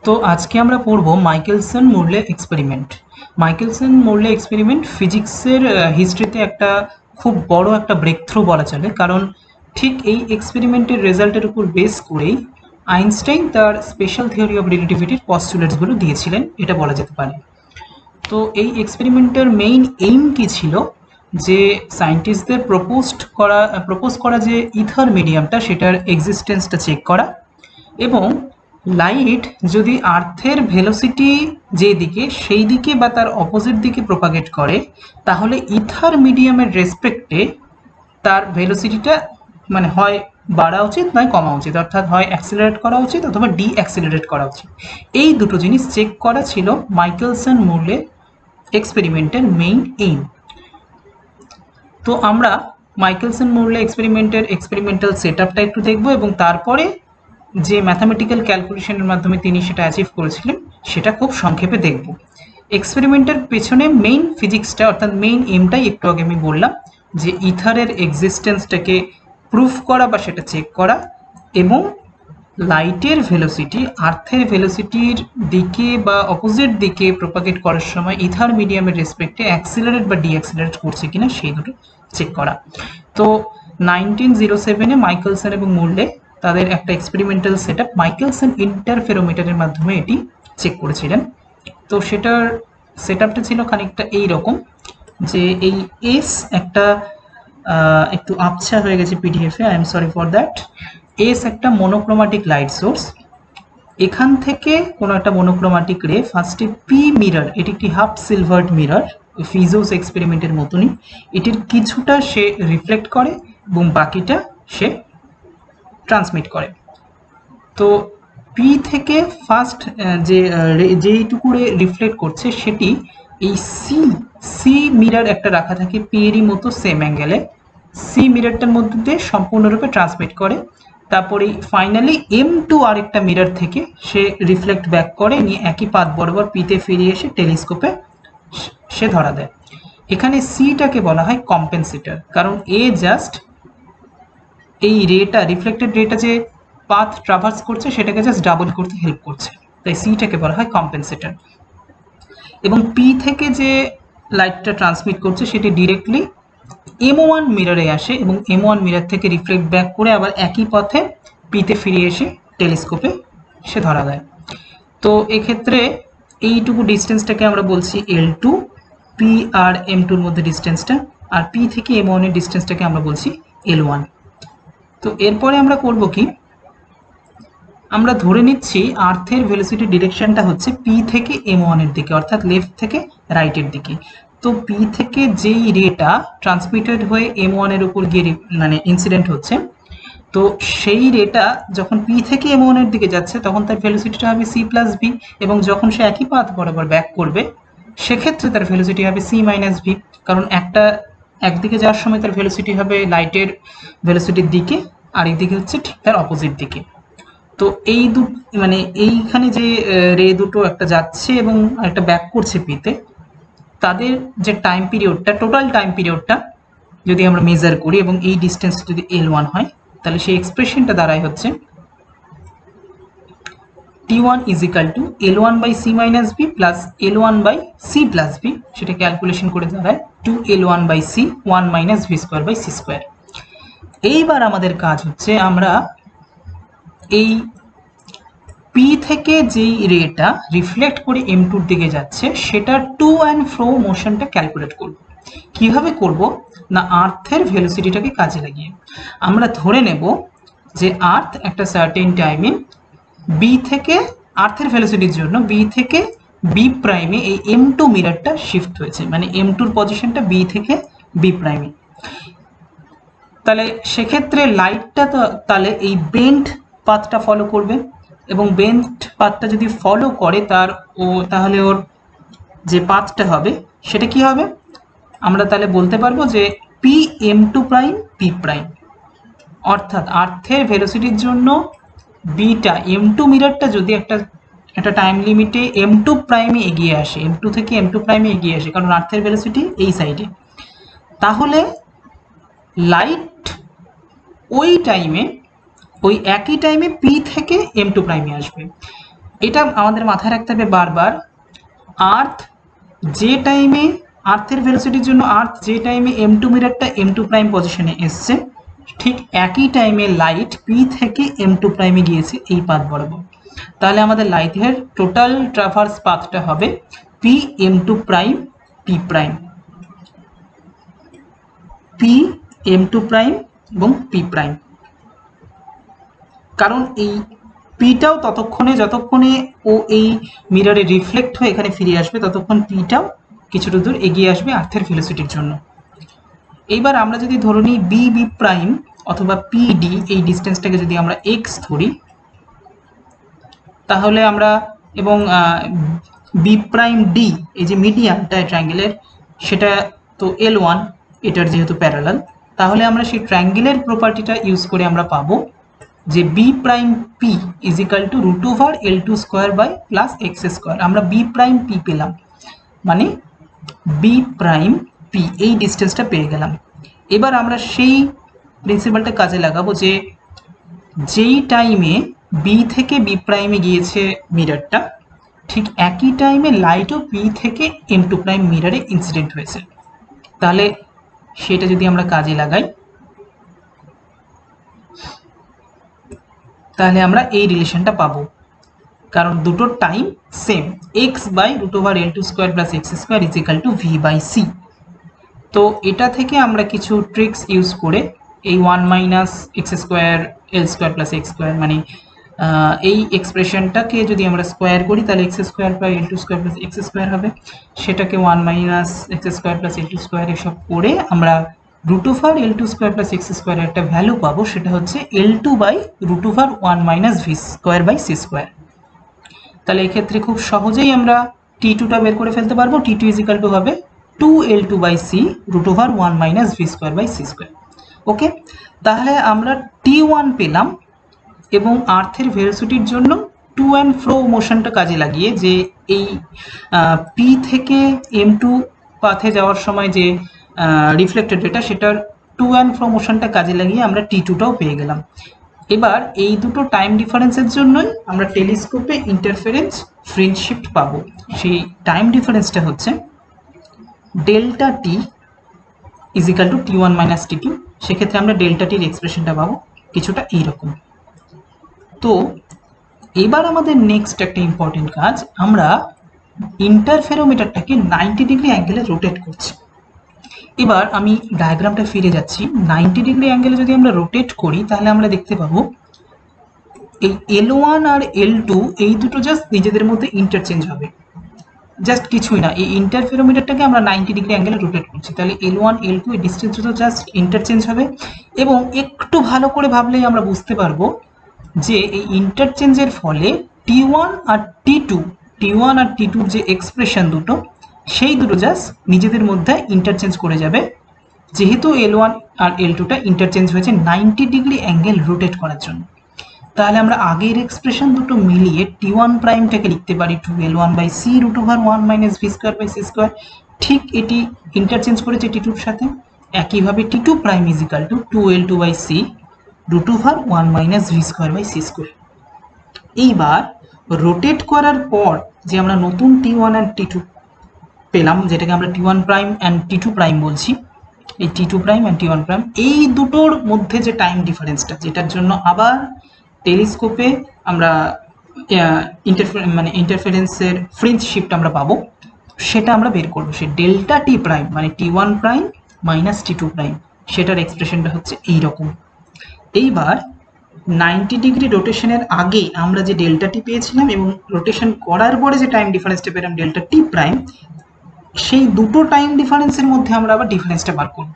তো আজকে আমরা পড়ব মাইকেলসন মোরলে এক্সপেরিমেন্ট। মাইকেলসন মোরলে এক্সপেরিমেন্ট ফিজিক্সের হিস্ট্রিতে একটা খুব বড় একটা ব্রেক থ্রু বলা চলে, কারণ ঠিক এই এক্সপেরিমেন্টের রেজাল্টের উপর বেস করেই আইনস্টাইন তার স্পেশাল থিওরি অফ রিলেটিভিটির পস্টুলেটসগুলো দিয়েছিলেন, এটা বলা যেতে পারে। তো এই এক্সপেরিমেন্টের মেইন এইম কি ছিল, যে সায়েন্টিস্টদের প্রপোজ করা যে ইথার মিডিয়ামটা, সেটার এক্সিস্টেন্সটা চেক করা, এবং লাইট যদি আর্থের ভেলোসিটি যেদিকে সেই দিকে বা তার অপোজিট দিকে প্রপাগেট করে, তাহলে ইথার মিডিয়ামের রেসপেক্টে তার ভেলোসিটিটা মানে হয় বাড়া উচিত নয় কমা উচিত, অর্থাৎ হয় অ্যাক্সিলারেট করা উচিত অথবা ডি অ্যাক্সিলারেট করা উচিত। এই দুটো জিনিস চেক করা ছিল মাইকেলসন মোরলে এক্সপেরিমেন্টের মেইন এইম। তো আমরা মাইকেলসন মোরলে এক্সপেরিমেন্টের এক্সপেরিমেন্টাল সেট আপটা একটু দেখব, এবং তারপরে যে ম্যাথামেটিক্যাল ক্যালকুলেশনের মাধ্যমে তিনি সেটা অ্যাচিভ করেছিলেন সেটা খুব সংক্ষেপে দেখব। এক্সপেরিমেন্টের পেছনে মেইন ফিজিক্সটা অর্থাৎ মেইন এমটাই একটু আগে আমি বললাম, যে ইথারের এক্সিস্টেন্সটাকে প্রুফ করা বা সেটা চেক করা, এবং লাইটের ভেলোসিটি আর্থের ভেলোসিটির দিকে বা অপোজিট দিকে প্রপাগেট করার সময় ইথার মিডিয়ামের রেসপেক্টে অ্যাক্সিলারেট বা ডি অ্যাক্সিলারেট করছে কিনা সেই দুটো চেক করা। তো 1907-এ মাইকেলসন এবং মোরলে তাদের একটা এক্সপেরিমেন্টাল সেট আপ মাইকেলসন ইন্টারফেরোমিটারের মাধ্যমে এটি চেক করেছিলেন। তো সেটার সেট আপটা ছিল খানিকটা এইরকম, যে এই এস একটা একটু আবছা হয়ে গেছে পিডিএফে, I am sorry for that. S একটা মনোক্রোমাটিক লাইট সোর্স, এখান থেকে কোনো একটা মনোক্রোমাটিক রে ফার্স্টে পি মিরর, এটি একটি হাফ সিলভার্ড মিরর, ফিজোস এক্সপেরিমেন্টের মতনই, এটির কিছুটা সে রিফ্লেক্ট করে এবং বাকিটা সে ট্রান্সমিট করে। তো পি থেকে ফার্স্ট যেইটুকু রিফ্লেক্ট করছে সেটি এই সি মিরর একটা রাখা থাকে পি এরই মতো সেম অ্যাঙ্গেলে, সি মিররটার মধ্যে দিয়ে সম্পূর্ণরূপে ট্রান্সমিট করে। তারপরে ফাইনালি M2 আরেকটা মিরর থেকে সে রিফ্লেক্ট ব্যাক করে নিয়ে একই পাথ বরাবর পিতে ফিরে এসে টেলিস্কোপে সে ধরা দেয়। এখানে সিটাকে বলা হয় কম্পেনসেটর, কারণ এ জাস্ট এই রেটা রিফ্লেক্টেড রেটা যে পাথ ট্রাভার্স করছে সেটাকে জাস্ট ডাবল করতে হেল্প করছে, তাই সিটাকে বলা হয় কম্পেনসেটর। এবং পি থেকে যে লাইটটা ট্রান্সমিট করছে সেটি ডিরেক্টলি M1 মিররে আসে এবং M1 মিরর থেকে রিফ্লেক্ট ব্যাক করে আবার একই পথে পিতে ফিরে এসে টেলিস্কোপে সে ধরা দেয়। তো এক্ষেত্রে এইটুকু ডিস্টেন্সটাকে আমরা বলছি L2, পি আর M2-র মধ্যে ডিস্টেন্সটা, আর পি থেকে M1 এর ডিস্টেন্সটাকে আমরা বলছি L1। তো এরপরে আমরা করব কি, আমরা ধরে নিচ্ছি আর্থের ভেলোসিটি ডিরেকশনটা হচ্ছে পি থেকে M1 এর দিকে, অর্থাৎ লেফট থেকে রাইটের দিকে। তো পি থেকে যেই রেটা ট্রান্সমিটেড হয়ে M1 এর উপর গিয়ে মানে ইনসিডেন্ট হচ্ছে, তো সেই রেটা যখন পি থেকে M1 এর দিকে যাচ্ছে তখন তার ভেলোসিটিটা হবে সি প্লাস ভি, এবং যখন সে একই পাথ বরাবর ব্যাক করবে সেক্ষেত্রে তার ভেলোসিটি হবে সি মাইনাস ভি, কারণ একদিকে যাওয়ার সময় তার ভেলোসিটি হবে লাইটের ভেলোসিটির দিকে, আর একদিকে হচ্ছে ঠিক তার অপোজিট দিকে। তো এই মানে এইখানে যে রে দুটো একটা যাচ্ছে এবং একটা ব্যাক করছে পিতে, তাদের যে টাইম পিরিয়ডটা, টোটাল টাইম পিরিয়ডটা যদি আমরা মেজার করি এবং এই ডিস্টেন্স যদি L1 হয়, তাহলে সেই এক্সপ্রেশনটা দাঁড়ায় হচ্ছে T1 is equal to L1 by C minus B plus L1 by C plus B, সেটা ক্যালকুলেশন করে দাঁড়ায় 2L1 by C 1 minus V square by C square। এইবার আমাদের কাজ হচ্ছে আমরা এই পি থেকে যেই রেটা রিফ্লেক্ট করে M2-র দিকে যাচ্ছে সেটা টু অ্যান্ড ফ্রো মোশনটা ক্যালকুলেট করব। কিভাবে করব না, আর্থের ভেলোসিটিটাকে কাজে লাগিয়ে আমরা ধরে নেব যে আর্থ একটা সার্টেন টাইমে বি থেকে, আর্থের ভেলোসিটির জন্য বি থেকে বি প্রাইমে এই M2 মিররটা শিফট হয়েছে, মানে M2-র পজিশনটা বি থেকে বি প্রাইমে। তাহলে সেক্ষেত্রে লাইটটা তো তাহলে এই বেন্ড পাথটা ফলো করবে, এবং বেন্ড পাথটা যদি ফলো করে তাহলে ওর যে পাথটা হবে সেটা কি হবে, আমরা তাহলে বলতে পারবো যে P M2 prime P prime, অর্থাৎ আর্থের ভেলোসিটির জন্য বিটা M2 মিররটা যদি একটা টাইম লিমিটে M2 প্রাইমে এগিয়ে আসে, M2 থেকে M2 প্রাইমে এগিয়ে আসে, কারণ আর্থের ভেলোসিটি এই সাইডে, তাহলে লাইট ওই একই টাইমে পি থেকে M2 প্রাইমে আসবে। এটা আমাদের মাথায় রাখতে হবে বারবার। আর্থ যে টাইমে, আর্থের ভেলোসিটির জন্য আর্থ যে টাইমে M2 মিরারটা M2 প্রাইম পজিশনে এসছে, ঠিক একই টাইমে লাইট P থেকে M2 প্রাইমে গিয়েছে এই পাথ বরাবর। তাহলে আমাদের লাইটের টোটাল ট্রাভার্স পাথটা হবে P M2 prime P prime, P M2 prime এবং P প্রাইম। কারণ এই পিটাও ততক্ষণে যতক্ষণে ও এই মিররে রিফ্লেক্ট হয়ে এখানে ফিরে আসবে ততক্ষণ পিটাও কিছুটা দূর এগিয়ে আসবে আর্থের ভেলোসিটির জন্য। এইবার আমরা যদি ধরে নিই বি বি প্রাইম অথবা পি ডি, এই ডিস্টেন্সটাকে যদি আমরা এক্স ধরি, তাহলে আমরা এবং বি প্রাইম ডি এই যে মিডিয়ানটা ট্রায়াঙ্গেলের, সেটা তো L1 এটার যেহেতু প্যারালাল, তাহলে আমরা সেই ট্রায়াঙ্গেলের প্রপার্টিটা ইউজ করে আমরা পাবো যে b prime p is equal to √L2 square by plus x square. আমরা বি প্রাইম পি পেলাম, মানে বি প্রাইম পি এই ডিস্টেন্সটা পেয়ে গেলাম। এবার আমরা সেই প্রিন্সিপালটা কাজে লাগাবো যে যেই টাইমে বি থেকে বি প্রাইমে গিয়েছে মিররটা, ঠিক একই টাইমে লাইটও বি থেকে M2 প্রাইম মিররে ইনসিডেন্ট হয়েছে। তাহলে সেটা যদি আমরা কাজে লাগাই, তাহলে আমরা এই রিলেশনটা পাবো, কারণ দুটো time same, x by √L2 square plus x square is equal to v by c. তো এটা থেকে আমরা কিছু ট্রিক্স ইউজ করে এই 1 minus x square l square plus x square, মানে এই এক্সপ্রেশনটাকে যদি আমরা স্কোয়ার করি তাহলে x square by L2 square plus x square হবে, সেটাকে 1 minus x square plus L2 square এসব করে আমরা √L2 স্কোয়ার প্লাস এক্স স্কোয়ারের একটা ভ্যালু পাবো, সেটা হচ্ছে L2 by √1 minus v square by c square. তাহলে এক্ষেত্রে খুব সহজেই আমরা T2টা বের করে ফেলতে পারবো। T2 ইজ ইকাল টু হবে 2L2 by c √1 minus v square by c square. Okay, তাহলে আমরা T1 পেলাম এবং আর্থের ভেলোসিটির জন্য টু অ্যান্ড ফ্রো মোশনটা কাজে লাগিয়ে যে এই পি থেকে M2 পাথে যাওয়ার সময় যে রিফ্লেক্টেড রেটা, সেটার টু অ্যান্ড ফ্রো মোশনটা কাজে লাগিয়ে আমরা T2টাও পেয়ে গেলাম। এবার এই দুটো টাইম ডিফারেন্সের জন্যই আমরা টেলিস্কোপে ইন্টারফারেন্স ফ্রিঞ্জ শিফট পাবো। সেই টাইম ডিফারেন্সটা হচ্ছে delta T is equal two T1 minus T2। সেক্ষেত্রে আমরা ডেল্টা টির এক্সপ্রেশনটা পাবো কিছুটা এইরকম। তো এবার আমাদের নেক্সট একটা ইম্পর্টেন্ট কাজ, আমরা ইন্টারফেরোমিটারটাকে 90 ডিগ্রি অ্যাঙ্গেলে রোটেট করছি। এবার আমি ডায়াগ্রামটা ফিরে যাচ্ছি। 90 ডিগ্রি অ্যাঙ্গেলে যদি আমরা রোটেট করি তাহলে আমরা দেখতে পাবো এই L1 আর L2 এই দুটো জাস্ট নিজেদের মধ্যে ইন্টারচেঞ্জ হবে, জাস্ট কিছুই না। এই ইন্টারফেরোমিটারটাকে আমরা 90 ডিগ্রি অ্যাঙ্গেলে রোটেট করছি, তাহলে L1 L2 এই ডিস্টেন্স দুটো জাস্ট ইন্টারচেঞ্জ হবে। এবং একটু ভালো করে ভাবলেই আমরা বুঝতে পারবো যে এই ইন্টারচেঞ্জের ফলে T1 আর T2 যে এক্সপ্রেশন দুটো, সেই দুটো জাস্ট নিজেদের মধ্যে ইন্টারচেঞ্জ করে যাবে, যেহেতু L1 আর L2টা ইন্টারচেঞ্জ হয়েছে 90 ডিগ্রি অ্যাঙ্গেল রোটেট করার জন্য। তাহলে আমরা আগের এক্সপ্রেশন দুটো মিলিয়ে T1 প্রাইমটাকে লিখতে পারি 2L1 by c √1 minus v square by c square. ঠিক এটি ইন্টারচেঞ্জ করেছে T2 এর সাথে। একইভাবে T2 prime is equal to 2L2 by c √1 minus v square by c square. এইবার রোটেট করার পর যে আমরা নতুন T1 অ্যান্ড T2 পেলাম, যেটাকে আমরা T1 prime and T2 prime বলছি, এই T2 prime and T1 prime, এই দুটোর মধ্যে যে টাইম ডিফারেন্সটা, যেটার জন্য আবার টেলিস্কোপে আমরা ইন্টারফারেন্সের ফ্রিঞ্জ শিফট আমরা পাবো, সেটা আমরা বের করবো। সে ডেল্টা টি প্রাইম মানে T1 prime minus T2 prime, সেটার এক্সপ্রেশনটা হচ্ছে এই রকম। এইবার 90 ডিগ্রি রোটেশনের আগে আমরা যে ডেল্টা টি পেয়েছিলাম এবং রোটেশন করার পরে যে টাইম ডিফারেন্সটা পেলাম ডেল্টা টি প্রাইম, সেই দুটো টাইম ডিফারেন্সের মধ্যে আমরা আবার ডিফারেন্সটা বার করব।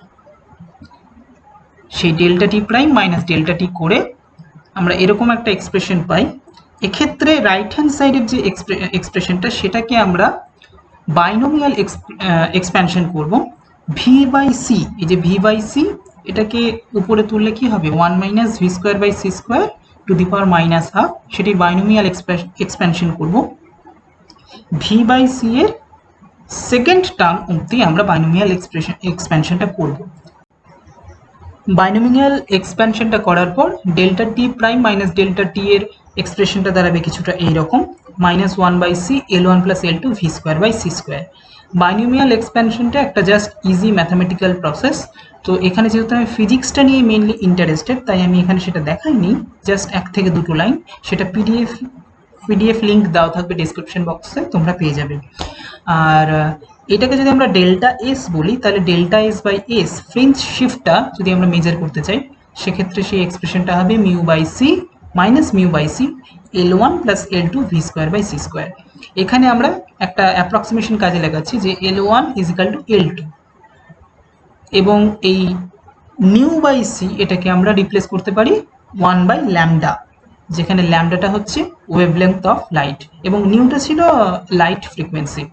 সেই delta t prime minus delta টি করে আমরা এরকম একটা এক্সপ্রেশন পাই। এক্ষেত্রে রাইট হ্যান্ড সাইডের যে এক্সপ্রেশনটা, সেটাকে আমরা বাইনোমিয়াল এক্সপ্যানশন করব। ভি বাই সি, এই যে ভি বাই সি, এটাকে উপরে তুললে কি হবে 1 minus v square by c square to the power minus half, সেটি বাইনোমিয়াল এক্সপ্যানশন করব। ভি বাই সি এর সেকেন্ড টার্ম অবধি আমরা বাইনোমিয়াল এক্সপ্যানশনটা করব। বাইনোমিয়াল এক্সপ্যানশনটা করার পর delta t prime minus delta t এর এক্সপ্রেশনটা দাঁড়াবে কিছুটা এইরকম। Minus one by c l one plus l two v square by c square. Binomial এক্সপ্যানশনটা একটা জাস্ট ইজি ম্যাথামেটিক্যাল প্রসেস। তো এখানে যেহেতু আমি ফিজিক্সটা নিয়ে মেইনলি ইন্টারেস্টেড, তাই আমি এখানে সেটা দেখাইনি, জাস্ট এক থেকে দুটো লাইন। সেটা পিডিএফ লিঙ্ক দেওয়া থাকবে ডিসক্রিপশন বক্সে, তোমরা পেয়ে যাবে। আর এটাকে যদি আমরা ডেল্টা এস বলি, তাহলে delta s by s fringe শিফটটা যদি আমরা মেজার করতে চাই, সেক্ষেত্রে সেই এক্সপ্রেশনটা হবে mu by c minus mu by c l one plus l two v square by c square. এখানে আমরা একটা অ্যাপ্রক্সিমেশন কাজে লাগাচ্ছি যে l one is equal to l two, এবং এই মিউ বাই সি এটাকে আমরা রিপ্লেস করতে পারি ওয়ান বাই ল্যামডা, যেখানে ল্যামডাটা হচ্ছে ওয়েভলেংথ অফ লাইট এবং নিউটা ছিল লাইট ফ্রিকোয়েন্সি।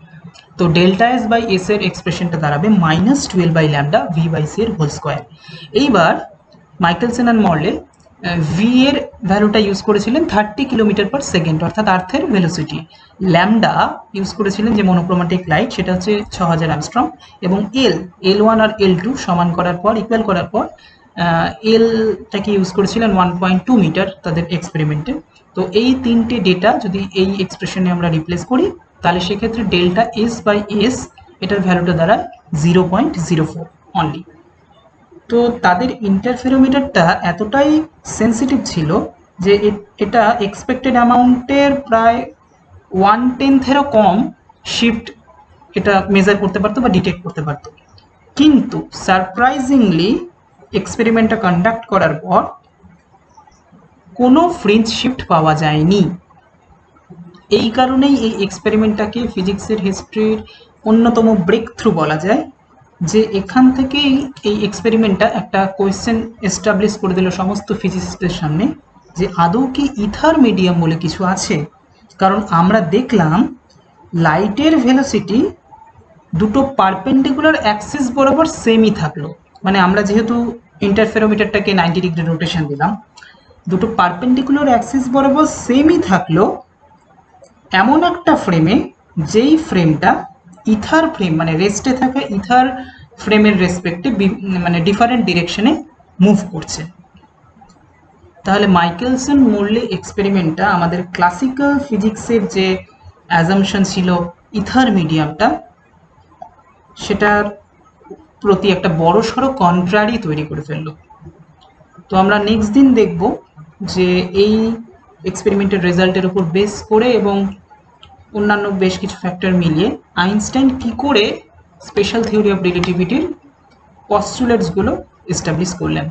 তো ডেল্টা এস বাই এস এর এক্সপ্রেশনটা দাঁড়াবে minus twelve by lambda v by c এর হোল স্কোয়ার। এইবার মাইকেলসন অ্যান্ড মর্লে ভি এর ভ্যালুটা ইউজ করেছিলেন 30 কিলোমিটার পার সেকেন্ড, অর্থাৎ আর্থের ভেলোসিটি। ল্যামডা ইউজ করেছিলেন যে মনোক্রোমাটিক লাইট, সেটা হচ্ছে 6000 অ্যামস্ট্রম, এবং এল ওয়ান আর এল টু সমান করার পর, ইকুয়াল করার পর এলটাকে ইউজ করেছিলেন 1.2 মিটার তাদের এক্সপেরিমেন্টে। তো এই তিনটে ডেটা যদি এই এক্সপ্রেশনে আমরা রিপ্লেস করি, তাহলে সেক্ষেত্রে ডেল্টা এস বাই এস এটার ভ্যালুটা দাঁড়ায় 0.04 অনলি। তো তাদের ইন্টারফেরোমিটারটা এতটাই সেন্সিটিভ ছিল যে এটা এক্সপেক্টেড অ্যামাউন্টের প্রায় 1/10 কম শিফট এটা মেজার করতে পারতো বা ডিটেক্ট করতে পারতো। কিন্তু সারপ্রাইজিংলি এক্সপেরিমেন্টটা কন্ডাক্ট করার পর কোনো ফ্রিঞ্জ শিফট পাওয়া যায়নি। এই কারণেই এই এক্সপেরিমেন্টটাকে ফিজিক্সের হিস্ট্রির অন্যতম ব্রেক থ্রু বলা যায়, যে এখান থেকেই এই এক্সপেরিমেন্টটা একটা কোয়েশ্চেন এস্টাবলিশ করে দিল সমস্ত ফিজিসিস্টদের সামনে, যে আদৌ কি ইথার মিডিয়াম বলে কিছু আছে। কারণ আমরা দেখলাম লাইটের ভেলোসিটি দুটো পারপেন্ডিকুলার অ্যাক্সিস বরাবর সেমই থাকলো, মানে আমরা যেহেতু ইন্টারফেরোমিটারটাকে 90 ডিগ্রি রোটেশন দিলাম, দুটো পারপেন্ডিকুলার অ্যাক্সিস বরাবর সেমই থাকলো এমন একটা ফ্রেমে, যেই ফ্রেমটা ইথার ফ্রেম মানে রেস্টে থাকা ইথার ফ্রেমের রেসপেক্টে মানে ডিফারেন্ট ডিরেকশনে মুভ করছে। তাহলে মাইকেলসন মোরলে এক্সপেরিমেন্টটা আমাদের ক্লাসিক্যাল ফিজিক্সের যে অ্যাজাম্পশন ছিল ইথার মিডিয়ামটা, সেটার প্রতি একটা বড়সড় কন্ট্রারি তৈরি করে ফেললো। তো আমরা নেক্সট দিন দেখব যে এই এক্সপেরিমেন্টের রেজাল্টের উপর বেস করে এবং অন্যান্য বেশ কিছু ফ্যাক্টর মিলিয়ে আইনস্টাইন কি করে স্পেশাল থিওরি অফ রিলেটিভিটির পস্টুলেটসগুলো এস্টাবলিশ করলেন।